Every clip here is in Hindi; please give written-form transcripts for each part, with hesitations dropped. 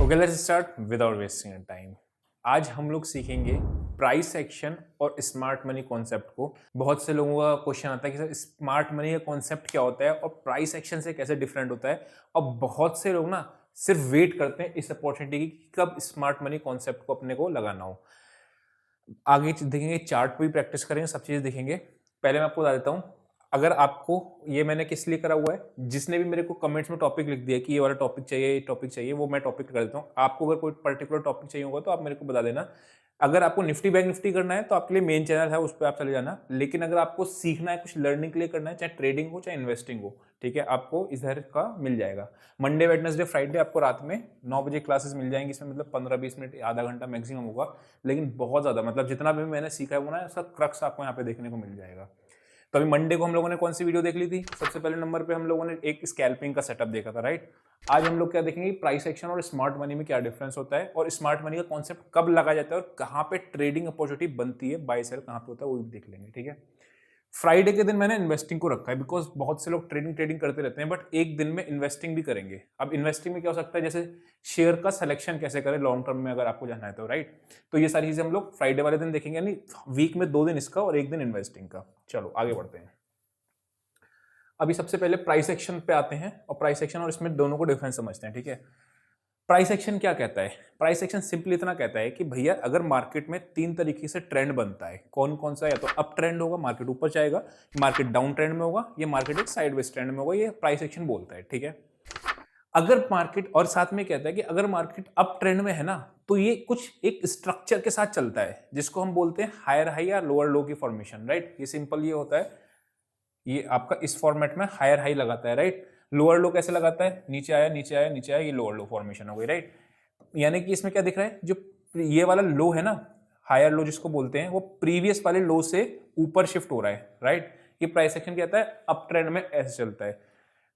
Okay, let's start without wasting time. आज हम लोग सीखेंगे प्राइस एक्शन और स्मार्ट मनी कॉन्सेप्ट को। बहुत से लोगों का क्वेश्चन आता है कि सर स्मार्ट मनी का कॉन्सेप्ट क्या होता है और प्राइस एक्शन से कैसे डिफरेंट होता है। और बहुत से लोग ना सिर्फ वेट करते हैं इस अपॉर्चुनिटी की कि कब स्मार्ट मनी कॉन्सेप्ट को अपने को लगाना हो। आगे देखेंगे, चार्ट पे भी प्रैक्टिस करेंगे, सब चीज़ देखेंगे। पहले मैं आपको बता देता हूँ, अगर आपको ये मैंने किस लिए करा हुआ है, जिसने भी मेरे को कमेंट्स में टॉपिक लिख दिया कि ये वाला टॉपिक चाहिए, ये टॉपिक चाहिए, वो मैं टॉपिक कर देता हूँ। आपको अगर कोई पर्टिकुलर टॉपिक चाहिए होगा तो आप मेरे को बता देना। अगर आपको निफ्टी बैंक निफ्टी करना है तो आपके लिए मेन चैनल है, उस पर आप चले जाना। लेकिन अगर आपको सीखना है, कुछ लर्निंग के लिए करना है, चाहे ट्रेडिंग हो चाहे इन्वेस्टिंग हो, ठीक है, आपको इधर का मिल जाएगा। मंडे वेडनेसडे फ्राइडे आपको रात में 9 बजे क्लासेस मिल जाएंगी। इसमें मतलब 15-20 मिनट आधा घंटा मैक्सिमम होगा, लेकिन बहुत ज़्यादा मतलब जितना भी मैंने सीखा है वो ना उसका क्रक्स आपको यहाँ पे देखने को मिल जाएगा। तो अभी मंडे को हम लोगों ने कौन सी वीडियो देख ली थी? सबसे पहले नंबर पे हम लोगों ने एक स्कैल्पिंग का सेटअप देखा था, राइट। आज हम लोग क्या देखेंगे, प्राइस एक्शन और स्मार्ट मनी में क्या डिफरेंस होता है और स्मार्ट मनी का कॉन्सेप्ट कब लगाया जाता है और कहाँ पे ट्रेडिंग अपॉर्चुनिटी बनती है, बाय सेल कहाँ पे होता है, वो भी देख लेंगे, ठीक है। फ्राइडे के दिन मैंने इन्वेस्टिंग को रखा है बिकॉज बहुत से लोग ट्रेडिंग ट्रेडिंग करते रहते हैं, बट एक दिन में इन्वेस्टिंग भी करेंगे। अब इन्वेस्टिंग में क्या हो सकता है, जैसे शेयर का सिलेक्शन कैसे करें लॉन्ग टर्म में अगर आपको जाना है तो, राइट। तो ये सारी चीजें हम लोग फ्राइडे वाले दिन देखेंगे, यानी वीक में 2 दिन इसका और एक दिन इन्वेस्टिंग का। चलो आगे बढ़ते हैं। अभी सबसे पहले प्राइस एक्शन पे आते हैं और प्राइस एक्शन और इसमें दोनों को डिफरेंस समझते हैं, ठीक है। प्राइस एक्शन क्या कहता है? प्राइस एक्शन सिंपली इतना कहता है कि भैया अगर मार्केट में 3 तरीके से ट्रेंड बनता है, कौन कौन सा? या तो अप ट्रेंड होगा, मार्केट ऊपर जाएगा, मार्केट डाउन ट्रेंड में होगा, ये मार्केट एक साइडवेज ट्रेंड में होगा, ये प्राइस एक्शन बोलता है, ठीक है। अगर मार्केट, और साथ में कहता है कि अगर मार्केट अप ट्रेंड में है ना, तो ये कुछ एक स्ट्रक्चर के साथ चलता है जिसको हम बोलते हैं हायर हाई या लोअर लो की फॉर्मेशन, राइट। ये सिंपल ये होता है, ये आपका इस फॉर्मेट में हायर हाई लगाता है, राइट। लोअर लो कैसे लगाता है? नीचे आया नीचे आया नीचे आया, ये लोअर लो फॉर्मेशन हो गई, राइट। यानी कि इसमें क्या दिख रहा है, जो ये वाला लो है ना, हायर लो जिसको बोलते हैं, वो प्रीवियस वाले लो से ऊपर शिफ्ट हो रहा है, राइट। ये प्राइस एक्शन कहता है अप ट्रेंड में ऐसे चलता है।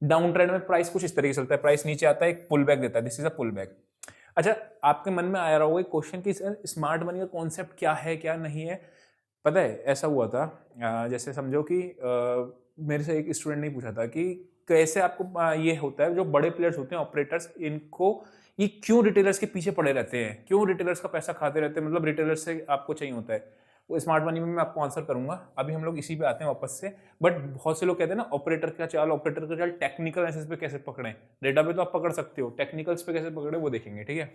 डाउन ट्रेंड में प्राइस कुछ इस तरीके से चलता है, प्राइस नीचे आता है, एक पुल बैक देता है, this is a pull back. अच्छा, आपके मन में आ रहा होगा क्वेश्चन कि स्मार्ट मनी का कॉन्सेप्ट क्या है क्या नहीं है। पता है ऐसा हुआ था, जैसे समझो कि मेरे से एक स्टूडेंट ने पूछा था कि कैसे आपको ये होता है, जो बड़े प्लेयर्स होते हैं ऑपरेटर्स, इनको ये क्यों रिटेलर्स के पीछे पड़े रहते हैं, क्यों रिटेलर्स का पैसा खाते रहते हैं, मतलब रिटेलर्स से आपको चाहिए होता है। वो स्मार्ट मनी में मैं आपको आंसर करूंगा, अभी हम लोग इसी पे आते हैं वापस से। बट बहुत से लोग कहते हैं ना ऑपरेटर का चाल, ऑपरेटर का चाल टेक्निकल एनालिसिस पे कैसे पकड़ें। डेटा पे तो आप पकड़ सकते हो, टेक्निकल्स पे कैसे पकड़े वो देखेंगे, ठीक है।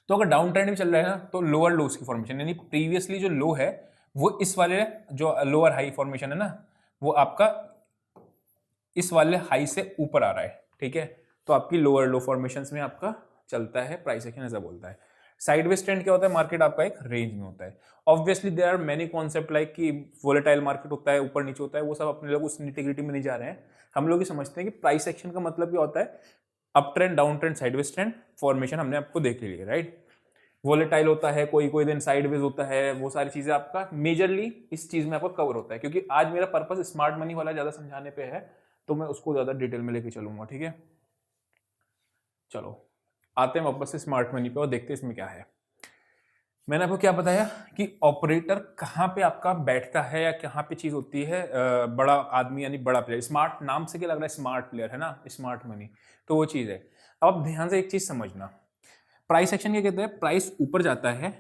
तो अगर डाउन ट्रेंड में चल रहा है ना, तो लोअर लोस की फॉर्मेशन, यानी प्रीवियसली जो लो है वो इस वाले जो लोअर हाई फॉर्मेशन है ना, वो आपका इस वाले हाई से ऊपर आ रहा है, ठीक है। तो आपकी लोअर लो फॉर्मेशंस में आपका चलता है प्राइस एक्शन, ऐसा बोलता है। साइडवेज ट्रेंड क्या होता है? मार्केट आपका एक रेंज में होता है। Obviously there are many concept like कि वोलेटाइल मार्केट होता है, ऊपर नीचे होता है, वो सब अपने लोग उस निटिग्रिटी में नहीं जा रहे हैं। हम लोग ये समझते हैं कि प्राइस एक्शन का मतलब क्या होता है, up trend down trend sideways trend formation हमने आपको देख ली है, राइट। वोलेटाइल होता है, कोई कोई दिन साइडवेज होता है, वो सारी चीजें आपका मेजरली इस चीज में आपका कवर होता है। क्योंकि आज मेरा पर्पस स्मार्ट मनी वाला ज्यादा समझाने पे है, तो मैं उसको ज्यादा डिटेल में लेके चलूंगा, ठीक है। चलो आते हैं वापस से स्मार्ट मनी पे और देखते हैं इसमें क्या है। मैंने आपको क्या बताया कि ऑपरेटर कहाँ पे आपका बैठता है या कहाँ पे चीज होती है, बड़ा आदमी यानी बड़ा प्लेयर। स्मार्ट नाम से क्या लग रहा है, स्मार्ट प्लेयर है ना, स्मार्ट मनी, तो वो चीज है। अब आप ध्यान से एक चीज समझना, प्राइस एक्शन क्या कहते हैं, प्राइस ऊपर जाता है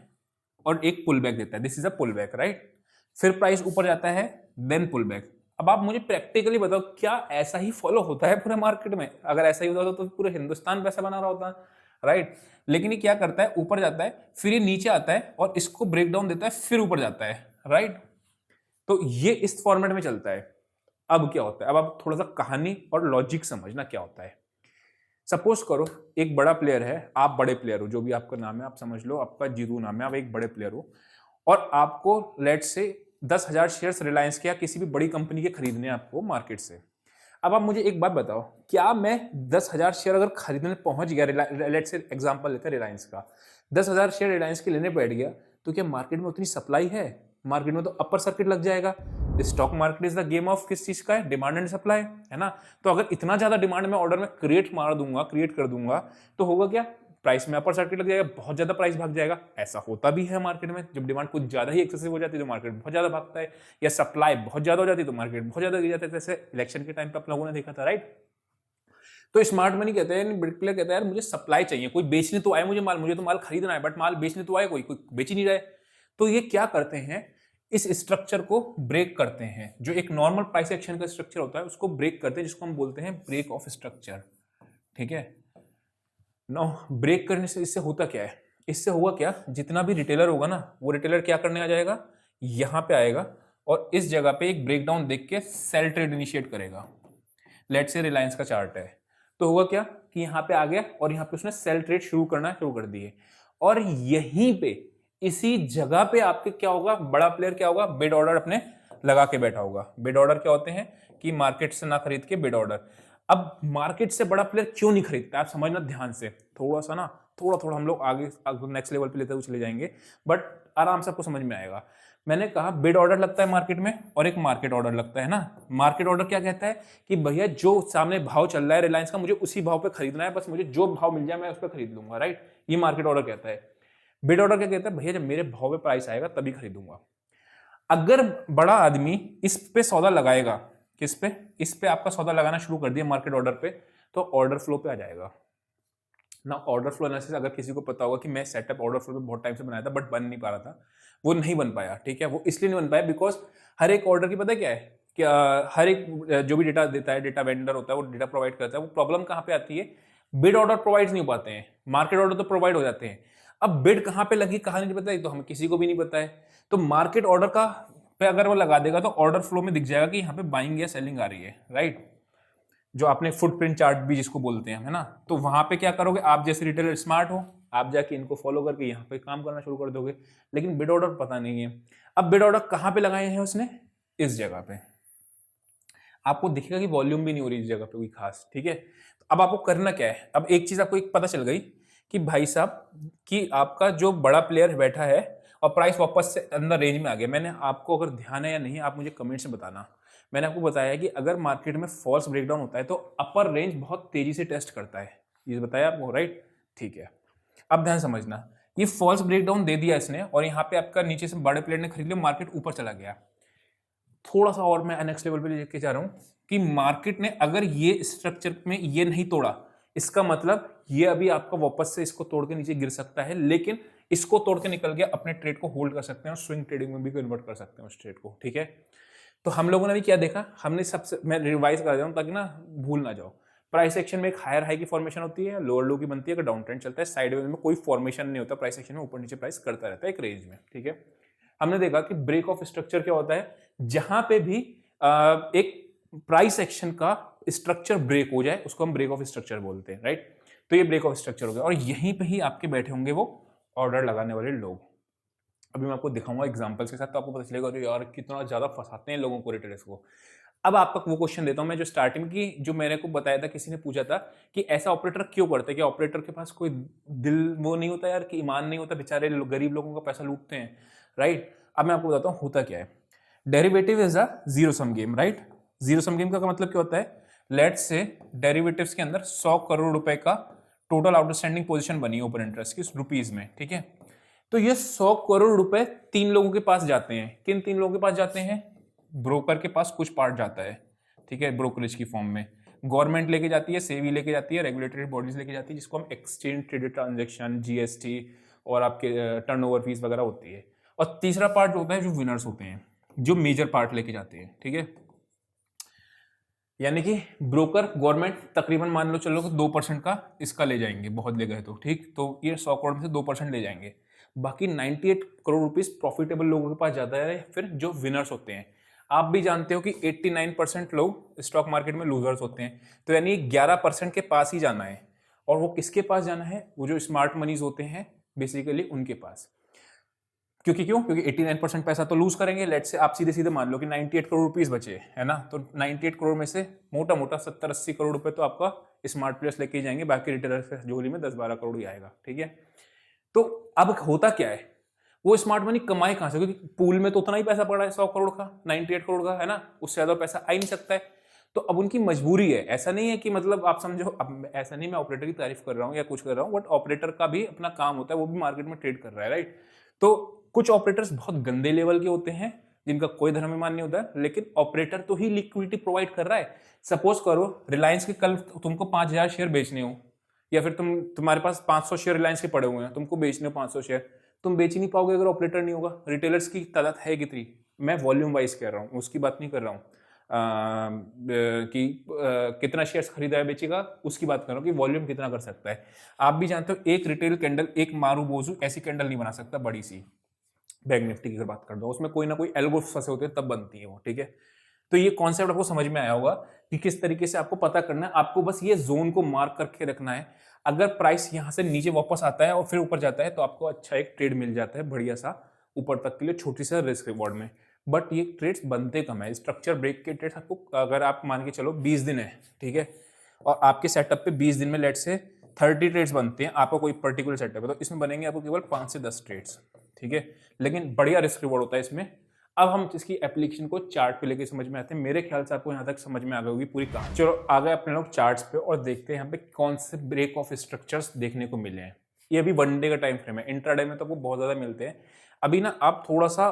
और एक पुल बैक देता है, this is a pull back, right. फिर प्राइस ऊपर जाता है, देन पुल बैक। अब आप मुझे प्रैक्टिकली बताओ, क्या ऐसा ही फॉलो होता है पूरे मार्केट में? अगर ऐसा ही होता तो पूरे हिंदुस्तान पैसा बना रहा होता, राइट। लेकिन ये क्या करता है, ऊपर जाता है, फिर ये नीचे आता है और इसको ब्रेक डाउन देता है, फिर ऊपर जाता है, राइट। तो ये इस फॉर्मेट में चलता है। अब क्या होता है, अब आप थोड़ा सा कहानी और लॉजिक समझना क्या होता है। सपोज करो एक बड़ा प्लेयर है, आप बड़े प्लेयर हो, जो भी आपका नाम है आप समझ लो, आपका जीतू नाम है, आप एक बड़े प्लेयर हो और आपको लेट से 10,000 शेयर्स रिलायंस के या किसी भी बड़ी कंपनी के खरीदने हैं आपको मार्केट से। अब आप मुझे एक बात बताओ, क्या मैं 10,000 शेयर अगर खरीदने पहुंच गया, लेट से एग्जांपल लेते हैं रिलायंस का, 10,000 शेयर रिलायंस के लेने बैठ गया, तो क्या मार्केट में उतनी सप्लाई है? मार्केट में तो अपर सर्किट लग जाएगा। Stock market is the game of किस चीज का है, डिमांड एंड सप्लाई, है ना। तो अगर इतना ज्यादा डिमांड में ऑर्डर में क्रिएट मार दूंगा, क्रिएट कर दूंगा, तो होगा क्या, प्राइस में अपर सर्किट लग जाएगा, बहुत ज्यादा प्राइस भाग जाएगा। ऐसा होता भी है मार्केट में, जब डिमांड कुछ ज्यादा ही एक्सेसिव हो जाती है तो मार्केट बहुत ज्यादा भागता है, या सप्लाई बहुत ज्यादा हो जाती है तो मार्केट बहुत ज्यादा गिर जाता है। जैसे इलेक्शन के टाइम पे आप लोगों ने देखा था, राइट। तो स्मार्ट मनी कहता है, बिग प्लेयर कहता है यार मुझे सप्लाई चाहिए, कोई बेचने तो आए मुझे माल, मुझे तो माल खरीदना है, बट माल बेचने तो आए कोई बेच ही नहीं रहा है। तो ये क्या करते हैं, इस स्ट्रक्चर को ब्रेक करते हैं। जो एक नॉर्मल प्राइस एक्शन का स्ट्रक्चर होता है उसको ब्रेक करते हैं, जिसको हम बोलते हैं ब्रेक ऑफ स्ट्रक्चर। ठीक है, नो ब्रेक करने से इससे होता क्या है, इससे हुआ क्या, जितना भी रिटेलर होगा ना, वो रिटेलर क्या करने आ जाएगा, यहां पे आएगा और इस जगह पे एक ब्रेकडाउन देख के सेल ट्रेड इनिशिएट करेगा। लेट से रिलायंस का चार्ट है, तो हुआ क्या कि यहाँ पे आ गया और यहाँ पे उसने सेल ट्रेड शुरू करना शुरू कर दिए, और यहीं पे इसी जगह पे आपके क्या होगा, बड़ा प्लेयर क्या होगा, बिड ऑर्डर अपने लगा के बैठा होगा। बिड ऑर्डर क्या होते हैं कि मार्केट से ना खरीद के बिड ऑर्डर। अब मार्केट से बड़ा प्लेयर क्यों नहीं खरीदता, आप समझना ध्यान से, थोड़ा सा ना, थोड़ा थोड़ा हम लोग आगे नेक्स्ट लेवल पे लेते हुए चले जाएंगे, बट आराम से आपको समझ में आएगा। मैंने कहा बिड ऑर्डर लगता है मार्केट में और एक मार्केट ऑर्डर लगता है ना। मार्केट ऑर्डर क्या कहता है कि भैया जो सामने भाव चल रहा है रिलायंस का, मुझे उसी भाव पे खरीदना है, बस मुझे जो भाव मिल जाए मैं उस पर खरीद लूंगा, राइट। ये मार्केट ऑर्डर कहता है। बिड ऑर्डर क्या कहता है, भैया जब मेरे भाव पे प्राइस आएगा तभी खरीदूंगा। अगर बड़ा आदमी इस पे सौदा लगाएगा, किस पे, इस पे आपका सौदा लगाना शुरू कर दिया मार्केट ऑर्डर पे, तो ऑर्डर फ्लो पे आ जाएगा ना। ऑर्डर फ्लो एनालिसिस अगर किसी को पता होगा कि मैं सेटअप ऑर्डर फ्लो पे बहुत टाइम से बनाया था बट बन नहीं पा रहा था, वो नहीं बन पाया। ठीक है, वो इसलिए नहीं बन पाया बिकॉज हर एक ऑर्डर की पता है क्या है कि हर एक जो भी डेटा देता है, डेटा वेंडर होता है, वो डेटा प्रोवाइड करता है, वो प्रॉब्लम कहाँ पे आती है, बिड ऑर्डर प्रोवाइड नहीं हो पाते हैं, मार्केट ऑर्डर तो प्रोवाइड हो जाते हैं। अब बिड कहाँ पे लगी कहाँ नहीं पता है, तो हमें किसी को भी नहीं पता है। तो मार्केट ऑर्डर का पे अगर वो लगा देगा तो ऑर्डर फ्लो में दिख जाएगा कि यहाँ पे बाइंग या सेलिंग आ रही है, राइट। जो आपने फुटप्रिंट चार्ट भी जिसको बोलते हैं, है ना, तो वहां पे क्या करोगे, आप जैसे रिटेलर स्मार्ट हो, आप जाके इनको फॉलो करके यहाँ पे काम करना शुरू कर दोगे। लेकिन बिड ऑर्डर पता नहीं है। अब बिड ऑर्डर कहाँ पे लगाए हैं उसने, इस जगह पे, आपको दिखेगा कि वॉल्यूम भी नहीं हो रही इस जगह पे कोई खास। ठीक है, तो अब आपको करना क्या है, अब एक चीज आपको एक पता चल गई कि भाई साहब कि आपका जो बड़ा प्लेयर बैठा है और प्राइस वापस से अंदर रेंज में आ गया। मैंने आपको अगर ध्यान है या नहीं आप मुझे कमेंट से बताना। मैंने आपको बताया कि अगर मार्केट में फॉल्स ब्रेकडाउन होता है तो अपर रेंज बहुत तेजी से टेस्ट करता है, ये बताया आपको, राइट। ठीक है, अब ध्यान समझना, ये फॉल्स ब्रेकडाउन दे दिया इसने और यहाँ पे आपका नीचे से बड़े प्लेयर ने खरीद लिया, मार्केट ऊपर चला गया। थोड़ा सा और मैं नेक्स्ट लेवल पे लेके जा रहा हूँ कि मार्केट ने अगर ये स्ट्रक्चर में ये नहीं तोड़ा, इसका मतलब ये अभी आपका वापस से इसको तोड़ के नीचे गिर सकता है, लेकिन इसको तोड़ के निकल गया, अपने ट्रेड को होल्ड कर सकते हैं और स्विंग ट्रेडिंग में भी कन्वर्ट कर सकते हैं उस ट्रेड को। ठीक है, तो हम लोगों ने भी क्या देखा, हमने सबसे, मैं रिवाइज कर रहा हूं ताकि ना भूल ना जाओ। प्राइस एक्शन में एक हायर हाई की फॉर्मेशन होती है, लोअर लो की बनती है, अगर डाउन ट्रेंड चलता है, साइडवेज में कोई फॉर्मेशन नहीं होता, प्राइस एक्शन में ऊपर नीचे प्राइस करता रहता है एक रेंज में। ठीक है, हमने देखा कि ब्रेक ऑफ स्ट्रक्चर क्या होता है, जहां पे भी एक प्राइस एक्शन का स्ट्रक्चर ब्रेक हो जाए उसको हम ब्रेक ऑफ स्ट्रक्चर बोलते हैं, राइट। तो ये ब्रेक ऑफ स्ट्रक्चर हो गया और यहीं पे ही आपके बैठे होंगे वो ऑर्डर लगाने वाले लोग। अभी मैं आपको दिखाऊंगा एग्जांपल्स के साथ, तो आपको पता चलेगा अरे यार कितना ज्यादा फंसाते हैं लोगों को रिटेलर्स को। अब आपका वो क्वेश्चन देता हूं मैं जो स्टार्टिंग की, जो मैंने को बताया था, किसी ने पूछा था कि ऐसा ऑपरेटर क्यों करते हैं, कि ऑपरेटर के पास कोई दिल वो नहीं होता यार, कि ईमान नहीं होता, बेचारे गरीब लोगों का पैसा लूटते हैं, राइट। अब मैं आपको बताता हूँ होता क्या है। Derivative is a zero sum game, right. Zero sum game का मतलब क्या होता है, लेट्स से डेरिवेटिव्स के अंदर 100 करोड़ रुपए का टोटल आउटस्टैंडिंग पोजीशन बनी है ओपन इंटरेस्ट की रुपीज में। ठीक है, तो ये 100 करोड़ रुपए 3 लोगों के पास जाते हैं। किन 3 लोगों के पास जाते हैं, ब्रोकर के पास कुछ पार्ट जाता है, ठीक है, ब्रोकरेज की फॉर्म में, गवर्नमेंट लेके जाती है, सेबी लेके जाती है, रेगुलेटरी बॉडीज लेके जाती है, जिसको हम एक्सचेंज ट्रेडेड ट्रांजेक्शन, जीएसटी और आपके टर्नओवर फीस वगैरह होती है, और तीसरा पार्ट जो होता है जो विनर्स होते हैं, जो मेजर पार्ट लेके जाते हैं। ठीक है, यानी कि ब्रोकर गवर्नमेंट तकरीबन मान लो चलो 2% का इसका ले जाएंगे, बहुत ले गए तो ठीक, तो ये 100 करोड़ में से 2% ले जाएंगे, बाकी 98 करोड़ रुपीस प्रॉफिटेबल लोगों के पास जाता है, फिर जो विनर्स होते हैं। आप भी जानते हो कि 89% लोग स्टॉक मार्केट में लूजर्स होते हैं, तो यानी 11% के पास ही जाना है, और वो किसके पास जाना है, वो जो स्मार्ट मनीज होते हैं बेसिकली उनके पास। क्योंकि 89% पैसा तो लूज करेंगे। लेट से आप सीधे सीधे मान लो कि 98 करोड़ रुपीस बचे, है ना, तो 98 करोड़ में से मोटा मोटा 70-80 करोड़ रुपए तो आपका स्मार्ट प्लेयर्स लेके जाएंगे, बाकी रिटेलर्स के जोली में 10-12 करोड़ ही आएगा। ठीक है, तो अब होता क्या है, वो स्मार्ट मनी कमाए कहां से, क्योंकि पूल में तो उतना ही पैसा पड़ा है 100 करोड़ का, 98 करोड़ का, है ना, उससे ज्यादा पैसा आ ही नहीं सकता है। तो अब उनकी मजबूरी है, ऐसा नहीं है कि मतलब आप समझो, अब ऐसा नहीं मैं ऑपरेटर की तारीफ कर रहा हूँ या कुछ कर रहा हूँ, बट ऑपरेटर का भी अपना काम होता है, वो भी मार्केट में ट्रेड कर रहा है, राइट। तो कुछ ऑपरेटर्स बहुत गंदे लेवल के होते हैं, जिनका कोई धर्माभिमान नहीं होता है, लेकिन ऑपरेटर तो ही लिक्विडिटी प्रोवाइड कर रहा है। सपोज करो रिलायंस के कल तुमको 5,000 शेयर बेचने हो, या फिर तुम्हारे पास 500 शेयर रिलायंस के पड़े हुए हैं, तुमको बेचने हो 500 शेयर, तुम बेच ही नहीं पाओगे अगर ऑपरेटर नहीं होगा। रिटेलर्स की तादाद है कितनी, मैं वॉल्यूम वाइज कह रहा हूँ, उसकी बात नहीं कर रहा हूँ कि कितना शेयर्स खरीदा है बेचेगा, उसकी बात कर रहा हूँ कि वॉल्यूम कितना कर सकता है। आप भी जानते हो एक रिटेल कैंडल, एक मारूबोजू ऐसी कैंडल नहीं बना सकता बड़ी सी। बैंक निफ्टी की अगर बात कर दो, उसमें कोई ना कोई एल्गो फंसे होते हैं तब बनती है वो, ठीक है। तो ये कॉन्सेप्ट आपको समझ में आया होगा कि किस तरीके से आपको पता करना है। आपको बस ये जोन को मार्क करके रखना है। अगर प्राइस यहां से नीचे वापस आता है और फिर ऊपर जाता है तो आपको अच्छा एक ट्रेड मिल जाता है बढ़िया सा ऊपर तक के लिए, छोटी सा रिस्क रिवॉर्ड में। बट ये ट्रेड्स बनते कम है। स्ट्रक्चर ब्रेक के ट्रेड्स आपको, अगर आप मान के चलो 20 दिन है, ठीक है, और आपके सेटअप पे 20 दिन में लेट से 30 ट्रेड्स बनते हैं, आपका कोई पर्टिकुलर सेटअप है, तो इसमें बनेंगे आपको केवल 5 से 10 ट्रेड्स, ठीक है, लेकिन बढ़िया रिस्क रिवॉर्ड होता है इसमें। अब हम इसकी एप्लीकेशन को चार्ट पे लेके समझ में आते हैं। मेरे ख्याल से आपको यहाँ तक समझ में आ गई होगी पूरी कहानी। चलो आ गए अपने लोग चार्ट्स पे और देखते हैं यहाँ पे कौन से ब्रेक ऑफ स्ट्रक्चर्स देखने को मिले हैं। ये अभी वन डे का टाइम फ्रेम है, इंट्राडे में तो वो बहुत ज्यादा मिलते हैं। अभी ना आप थोड़ा सा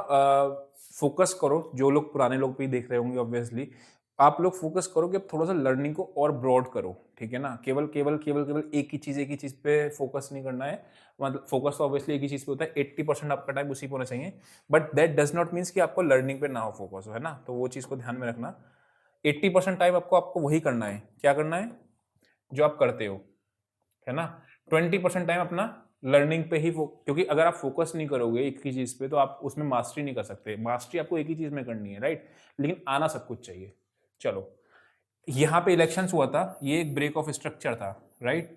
फोकस करो, जो लोग पुराने लोग भी देख रहे होंगे ऑब्वियसली, आप लोग फोकस करो कि अब थोड़ा सा लर्निंग को और ब्रॉड करो, ठीक है ना। केवल केवल केवल केवल एक ही चीज पे फोकस नहीं करना है। मतलब फोकस तो ऑब्वियसली एक ही चीज पे होता है, 80% आपका टाइम उसी पे होना चाहिए, but that does not means कि आपको लर्निंग पे ना हो फोकस, है ना। तो वो चीज को ध्यान में रखना। 80% टाइम आपको वही करना है, क्या करना है, जो आप करते हो, है ना। 20% टाइम अपना लर्निंग पे ही क्योंकि अगर आप फोकस नहीं करोगे एक ही चीज पे तो आप उसमें मास्टरी नहीं कर सकते। मास्टरी आपको एक ही चीज में करनी है, राइट, लेकिन आना सब कुछ चाहिए। चलो, यहाँ पे इलेक्शंस हुआ था, ये एक ब्रेक ऑफ स्ट्रक्चर था, राइट।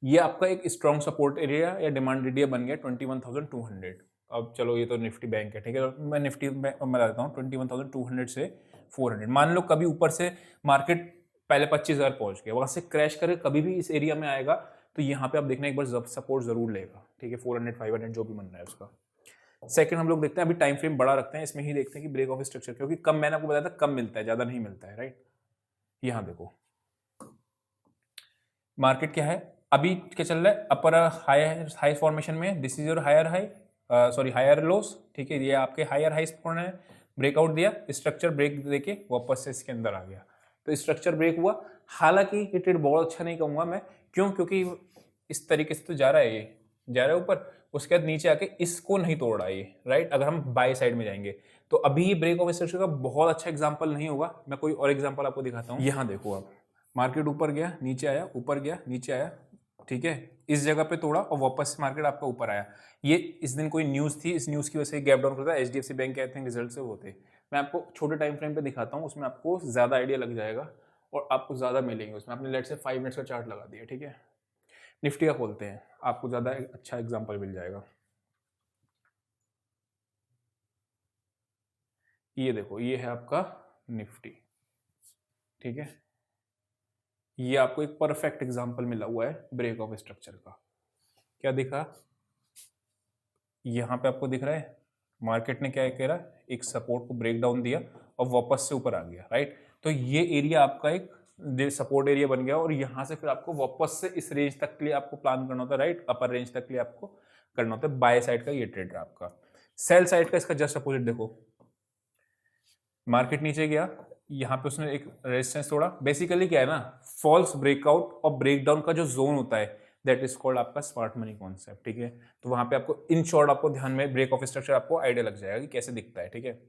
ये आपका एक स्ट्रॉन्ग सपोर्ट एरिया या डिमांड एरिया बन गया 21,200। अब चलो ये तो निफ्टी बैंक है, ठीक है, मैं निफ्टी में बता देता हूँ 21,200 से 400। मान लो कभी ऊपर से मार्केट पहले 25,000 पहुंच गया, वहां से क्रैश करके कभी भी इस एरिया में आएगा तो यहाँ पे आप देखना एक बार सपोर्ट जरूर लेगा, ठीक है, 400 500 जो भी बनना है उसका। सेकंड हम लोग देखते हैं, अभी टाइम फ्रेम बड़ा रखते हैं, इसमें ही देखते हैं कि ब्रेक ऑफ स्ट्रक्चर, क्योंकि कम, मैंने आपको बताया था कम मिलता है, ज्यादा नहीं मिलता है, राइट। यहाँ देखो मार्केट क्या है अभी, क्या चल रहा है, अपर हाई फॉर्मेशन में, this is your higher high, sorry higher lows, ठीक है, ये आपके हायर हाई है, ब्रेकआउट दिया, स्ट्रक्चर ब्रेक देके वापस से इसके अंदर आ गया, तो स्ट्रक्चर ब्रेक हुआ। हालांकि ये ट्रेड बहुत अच्छा नहीं कहूंगा मैं, क्यों, क्योंकि इस तरीके से तो जा रहा है, ये जा रहा है ऊपर, उसके बाद नीचे आके इसको नहीं तोड़ रहा है ये, राइट। अगर हम बाय साइड में जाएंगे तो अभी ये ब्रेक ऑफ स्ट्रक्चर का बहुत अच्छा एग्जांपल नहीं होगा। मैं कोई और एग्जांपल आपको दिखाता हूँ। यहाँ देखो आप, मार्केट ऊपर गया नीचे आया, ऊपर गया नीचे आया, ठीक है, इस जगह पे तोड़ा और वापस मार्केट आपका ऊपर आया। ये इस दिन कोई न्यूज़ थी, इस न्यूज़ की वजह से गैप डाउन करता है। एचडीएफसी बैंक के आई थिंक रिजल्ट से होते, मैं आपको छोटे टाइम फ्रेम पे दिखाता हूँ, उसमें आपको ज़्यादा आइडिया लग जाएगा और आपको ज़्यादा मिलेंगे उसमें। आपने लेट से 5 मिनट्स का चार्ट लगा दिया, ठीक है। निफ्टी का खोलते हैं, आपको ज़्यादा अच्छा एग्जाम्पल मिल जाएगा। ये देखो, ये है आपका निफ्टी, ठीक है, ये आपको एक परफेक्ट एग्जांपल मिला हुआ है ब्रेक ऑफ स्ट्रक्चर का। क्या दिखा, यहाँ पे आपको दिख रहा है मार्केट ने क्या कह रहा, एक सपोर्ट को ब्रेक डाउन दिया और वापस से ऊपर आ गया, राइट। तो ये एरिया आपका एक सपोर्ट एरिया बन गया और यहाँ से फिर आपको वापस से इस रेंज तक के लिए आपको प्लान करना होता है, राइट, अपर रेंज तक के लिए आपको करना होता है। बाय साइड का ये ट्रेड है आपका। सेल साइड का इसका जस्ट अपोजिट देखो, मार्केट नीचे गया, यहाँ पे उसने एक रेजिस्टेंस तोड़ा। बेसिकली क्या है ना, फॉल्स ब्रेकआउट और ब्रेकडाउन का जो जोन होता है दैट इज कॉल्ड आपका स्मार्ट मनी कॉन्सेप्ट, ठीक है। तो वहां पे आपको इन शॉर्ट आपको ध्यान में ब्रेक ऑफ स्ट्रक्चर आपको आइडिया लग जाएगा कि कैसे दिखता है, ठीक है।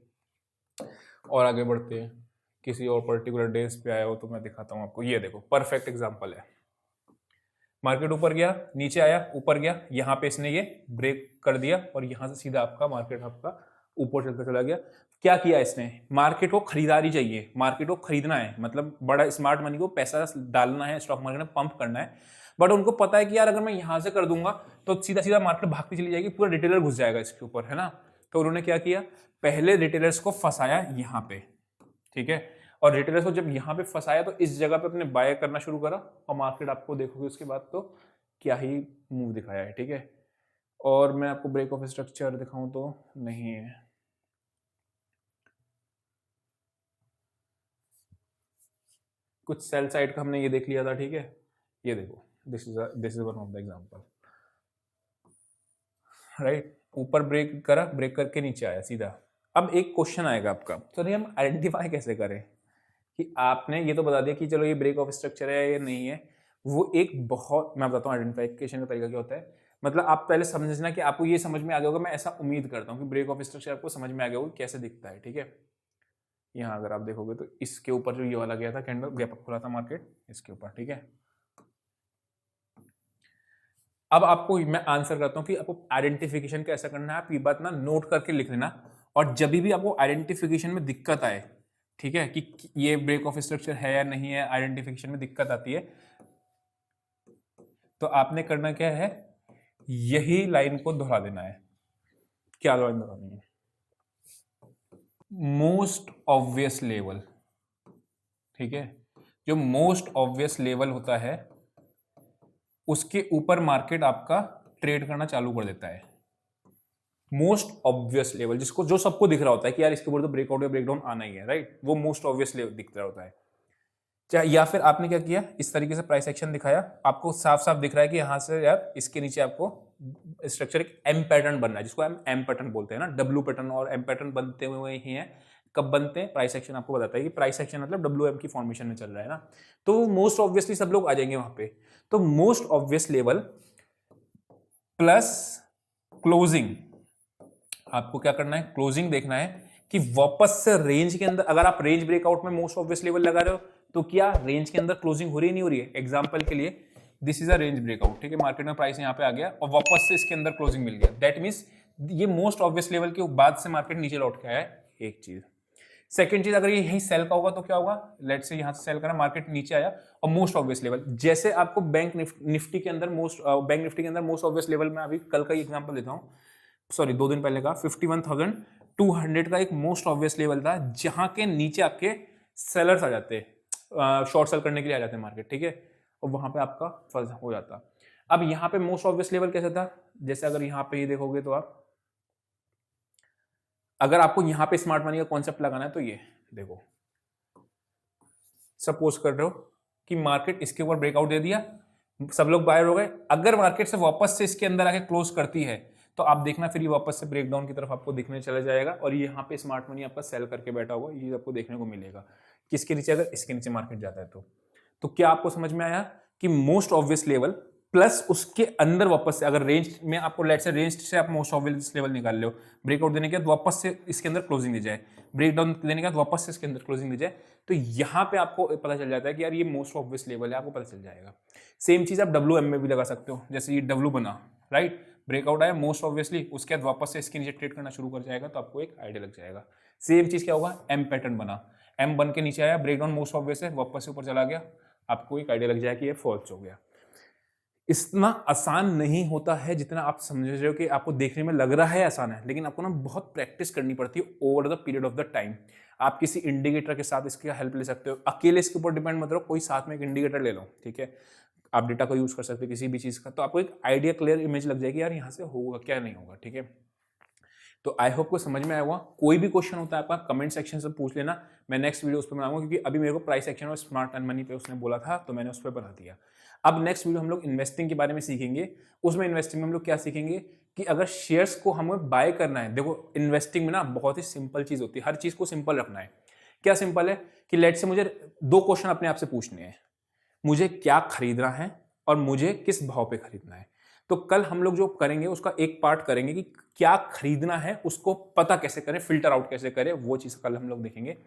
और आगे बढ़ते हैं, किसी और पर्टिकुलर डेज पे आया हो तो मैं दिखाता हूँ आपको। ये देखो परफेक्ट एग्जाम्पल है, मार्केट ऊपर गया नीचे आया, ऊपर गया, यहाँ पे इसने ये ब्रेक कर दिया और यहाँ से सीधा आपका मार्केट आपका ऊपर चलता चला गया। क्या किया इसने, मार्केट को खरीदारी चाहिए, मार्केट को खरीदना है, मतलब बड़ा स्मार्ट मनी को पैसा डालना है स्टॉक मार्केट में, पंप करना है। बट उनको पता है कि यार अगर मैं यहाँ से कर दूंगा तो सीधा सीधा मार्केट भागती चली जाएगी, पूरा रिटेलर घुस जाएगा इसके ऊपर, है ना। तो उन्होंने क्या किया, पहले रिटेलर्स को फंसाया यहाँ पे, ठीक है, और रिटेलर्स को जब यहाँ पे फंसाया तो इस जगह पे अपने बाय करना शुरू करा और मार्केट आपको देखोगे उसके बाद तो क्या ही मूव दिखाया है, ठीक है। और मैं आपको ब्रेक ऑफ स्ट्रक्चर दिखाऊं तो नहीं है, कुछ सेल साइड का हमने ये देख लिया था, ठीक है। ये देखो, this is one of the example, right. ऊपर ब्रेक करा, ब्रेक करके नीचे आया सीधा, अब एक क्वेश्चन आएगा आपका, तो नहीं हम आइडेंटिफाई कैसे करें कि आपने ये तो बता दिया कि चलो ये ब्रेक ऑफ स्ट्रक्चर है या नहीं है। वो एक बहुत, मैं बताता हूँ आइडेंटिफिकेशन का तरीका क्या होता है। मतलब आप पहले समझना कि आपको ये समझ में आ गया होगा, मैं ऐसा उम्मीद करता हूँ कि ब्रेक ऑफ स्ट्रक्चर आपको समझ में आ गया होगा कैसे दिखता है, ठीक है। यहाँ अगर आप देखोगे तो इसके ऊपर जो ये वाला गया था कैंडल, गैप अप खुला था मार्केट इसके ऊपर, ठीक है। अब आपको मैं आंसर करता हूँ कि आपको आइडेंटिफिकेशन कैसा करना है। आप ये बात ना नोट करके लिख लेना, और जब भी आपको आइडेंटिफिकेशन में दिक्कत आए, ठीक है, कि ये ब्रेक ऑफ स्ट्रक्चर है या नहीं है, आइडेंटिफिकेशन में दिक्कत आती है, तो आपने करना क्या है, यही लाइन को दोहरा देना है। क्या लाइन दोहरानी है? मोस्ट ऑब्वियस लेवल, ठीक है। जो मोस्ट ऑब्वियस लेवल होता है उसके ऊपर मार्केट आपका ट्रेड करना चालू कर देता है। मोस्ट ऑब्वियस लेवल, जिसको जो सबको दिख रहा होता है कि यार इसके ऊपर तो ब्रेकआउट या ब्रेकडाउन आना ही है, राइट, वो मोस्ट ऑब्वियस लेवल दिख रहा होता है। चाहे या फिर आपने क्या किया, इस तरीके से प्राइस एक्शन दिखाया, आपको साफ साफ दिख रहा है कि यहाँ से यार इसके नीचे आपको स्ट्रक्चर एक एम पैटर्न बन रहा है, जिसको हम एम पैटर्न बोलते हैं ना। डब्ल्यू पैटर्न और एम पैटर्न बनते हुए ही हैं। कब बनते हैं? प्राइस एक्शन आपको बताता है कि प्राइस एक्शन मतलब डब्ल्यू एम की फॉर्मेशन में चल रहा है ना, तो मोस्ट ऑब्वियसली सब लोग आ जाएंगे वहां पे। तो most obvious level plus closing, आपको क्या करना है, क्लोजिंग देखना है कि वापस से रेंज के अंदर, अगर आप रेंज ब्रेकआउट में मोस्ट ऑब्वियस लेवल लगा रहे हो तो क्या रेंज के अंदर क्लोजिंग हो रही है, नहीं हो रही है। एग्जांपल के लिए this is a range breakout, ठीक है, मार्केट में प्राइस यहाँ पे आ गया और वापस से इसके अंदर क्लोजिंग मिल गया, दैट मींस ये मोस्ट ऑब्वियस लेवल के बाद से मार्केट नीचे लौट के आया है, एक चीज। सेकंड चीज, अगर ये यहीं सेल का होगा तो क्या होगा, लेट्स से यहां से सेल करा, मार्केट नीचे आया और मोस्ट ऑब्वियस लेवल, जैसे आपको बैंक निफ्टी के अंदर मोस्ट ऑब्वियस लेवल में, अभी कल का ही एग्जांपल देता हूं, सॉरी 2 दिन पहले का 51,200 का एक मोस्ट ऑब्वियस लेवल था, जहां के नीचे आपके सेलर्स आ जाते हैं, शॉर्ट सेल करने के लिए आ जाते हैं मार्केट, ठीक है, और वहां पे आपका फंस हो जाता। अब यहाँ पे मोस्ट ऑब्वियस लेवल कैसा था, जैसे अगर यहाँ पे ही देखोगे तो आप, अगर आपको यहां पे स्मार्ट मनी का कॉन्सेप्ट लगाना है तो ये देखो, सपोज कर रहे हो कि मार्केट इसके ऊपर ब्रेकआउट दे दिया, सब लोग बायर हो गए, अगर मार्केट से वापस से इसके अंदर आके क्लोज करती है तो आप देखना फिर ये वापस से ब्रेकडाउन की तरफ आपको दिखने चला जाएगा, और ये यहाँ पे स्मार्ट मनी आपका सेल करके बैठा हुआ, ये आपको देखने को मिलेगा। किसके नीचे? अगर इसके नीचे मार्केट जाता है तो क्या आपको समझ में आया कि मोस्ट ऑब्वियस लेवल प्लस उसके अंदर वापस से, अगर रेंज में आपको लेट से रेंज से आप मोस्ट ऑब्वियस लेवल निकाल लो, ब्रेकआउट देने के बाद वापस से इसके अंदर क्लोजिंग दी जाए, ब्रेकडाउन देने के बाद वापस से इसके अंदर क्लोजिंग दी जाए, तो यहाँ पे आपको पता चल जाता है कि यार ये मोस्ट ऑब्वियस लेवल है, आपको पता चल जाएगा। सेम चीज आप डब्ल्यू एम में भी लगा सकते हो, जैसे ये डब्ल्यू बना, राइट, ब्रेकआउट आया मोस्ट ऑब्वियसली, उसके बाद वापस से इसके नीचे ट्रेड करना शुरू कर जाएगा, तो आपको एक आइडिया लग जाएगा। सेम चीज क्या होगा, एम पैटर्न बना, एम बन के नीचे आया, ब्रेकडाउन मोस्ट ऑब्वियस है, वापस से ऊपर चला गया, आपको एक आइडिया लग जाएगा कि ये फॉल्स हो गया। इतना आसान नहीं होता है जितना आप समझ रहे हो कि आपको देखने में लग रहा है आसान है, लेकिन आपको ना बहुत प्रैक्टिस करनी पड़ती है over the period of the time. आप किसी इंडिकेटर के साथ इसकी हेल्प ले सकते हो, अकेले इसके ऊपर डिपेंड मत रहो, कोई साथ में एक इंडिकेटर ले लो, ठीक है, आप डेटा को यूज कर सकते हो किसी भी चीज का, तो आपको एक आइडिया क्लियर इमेज लग जाएगी यार यहाँ से होगा क्या नहीं होगा, ठीक है। तो आई होप को समझ में आया होगा। कोई भी क्वेश्चन होता है आपका कमेंट सेक्शन से पूछ लेना, मैं नेक्स्ट वीडियो उस पर बनाऊंगा, क्योंकि अभी मेरे को प्राइस एक्शन और स्मार्ट अर्न मनी पे उसने बोला था तो मैंने उस पर बना दिया। अब नेक्स्ट वीडियो हम लोग इन्वेस्टिंग के बारे में सीखेंगे। उसमें इन्वेस्टिंग में हम लोग क्या सीखेंगे कि अगर शेयर्स को हमें बाय करना है, देखो इन्वेस्टिंग में ना बहुत ही सिंपल चीज होती है, हर चीज को सिंपल रखना है। क्या सिंपल है कि लेट से मुझे 2 क्वेश्चन अपने आप से पूछने हैं, मुझे क्या खरीदना है और मुझे किस भाव पे खरीदना है। तो कल हम लोग जो करेंगे उसका एक पार्ट करेंगे कि क्या खरीदना है उसको पता कैसे करें, फिल्टर आउट कैसे करें, वो चीज कल हम लोग देखेंगे।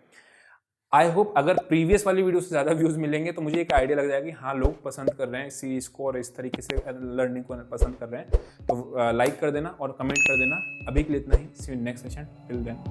आई होप अगर प्रीवियस वाली वीडियो से ज्यादा व्यूज मिलेंगे तो मुझे एक आइडिया लग जाएगा कि हाँ लोग पसंद कर रहे हैं इस सीरीज को और इस तरीके से लर्निंग को पसंद कर रहे हैं। तो लाइक कर देना और कमेंट कर देना। अभी के लिए इतना ही, see you next session, till then.